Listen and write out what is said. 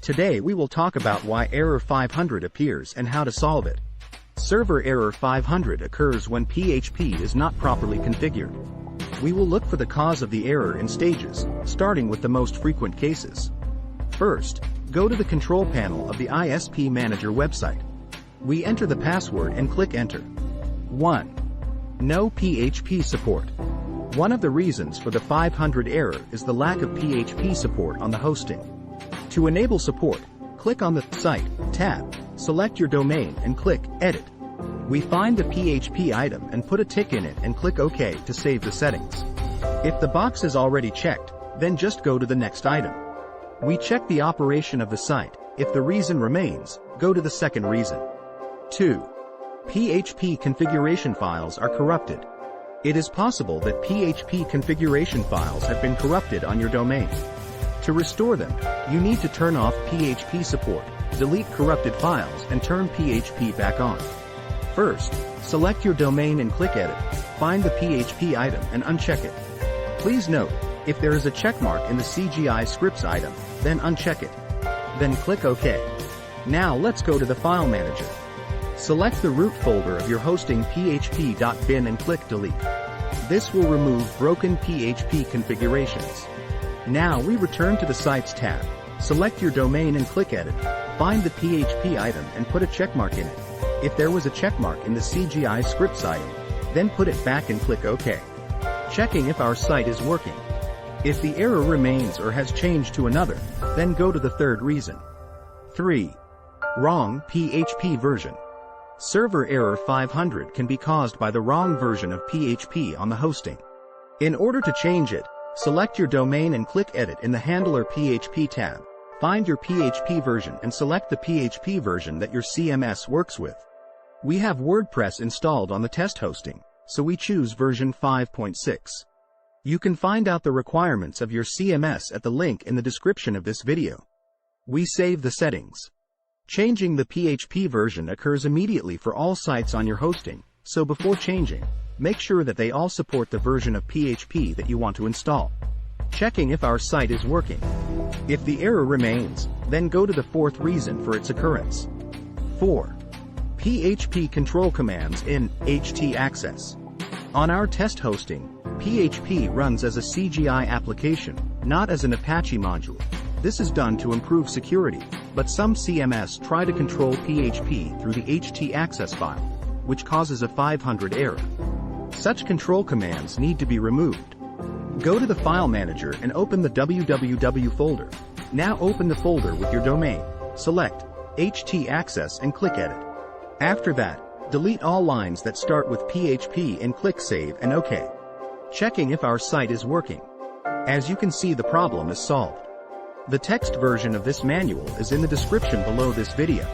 Today we will talk about why error 500 appears and how to solve it. Server error 500 occurs when PHP is not properly configured. We will look for the cause of the error in stages, starting with the most frequent cases. First, go to the control panel of the ISP Manager website. We enter the password and click Enter. 1. No PHP support. One of the reasons for the 500 error is the lack of PHP support on the hosting. To enable support, click on the Site tab, select your domain and click Edit. We find the PHP item and put a tick in it and click OK to save the settings. If the box is already checked, then just go to the next item. We check the operation of the site. If the reason remains, go to the second reason. 2. PHP configuration files are corrupted. It is possible that PHP configuration files have been corrupted on your domain. To restore them, you need to turn off PHP support, delete corrupted files and turn PHP back on. First, select your domain and click Edit, find the PHP item and uncheck it. Please note, if there is a checkmark in the CGI scripts item, then uncheck it. Then click OK. Now let's go to the File Manager. Select the root folder of your hosting php.bin and click Delete. This will remove broken PHP configurations. Now we return to the Sites tab. Select your domain and click Edit. Find the PHP item and put a checkmark in it. If there was a checkmark in the CGI scripts item, then put it back and click OK. Checking if our site is working. If the error remains or has changed to another, then go to the third reason. 3. Wrong PHP version. Server error 500 can be caused by the wrong version of PHP on the hosting. In order to change it, select your domain and click Edit in the Handler PHP tab. Find your PHP version and select the PHP version that your CMS works with. We have WordPress installed on the test hosting, so we choose version 5.6. You can find out the requirements of your CMS at the link in the description of this video. We save the settings. Changing the PHP version occurs immediately for all sites on your hosting, so before changing, make sure that they all support the version of PHP that you want to install. Checking if our site is working. If the error remains, then go to the fourth reason for its occurrence. 4. PHP control commands in htaccess. On our test hosting, PHP runs as a CGI application, not as an Apache module. This is done to improve security, but some CMS try to control PHP through the htaccess file, which causes a 500 error. Such control commands need to be removed. Go to the File Manager and open the www folder. Now open the folder with your domain, select htaccess and click Edit. After that, delete all lines that start with PHP and click Save and OK. Checking if our site is working. As you can see, the problem is solved. The text version of this manual is in the description below this video.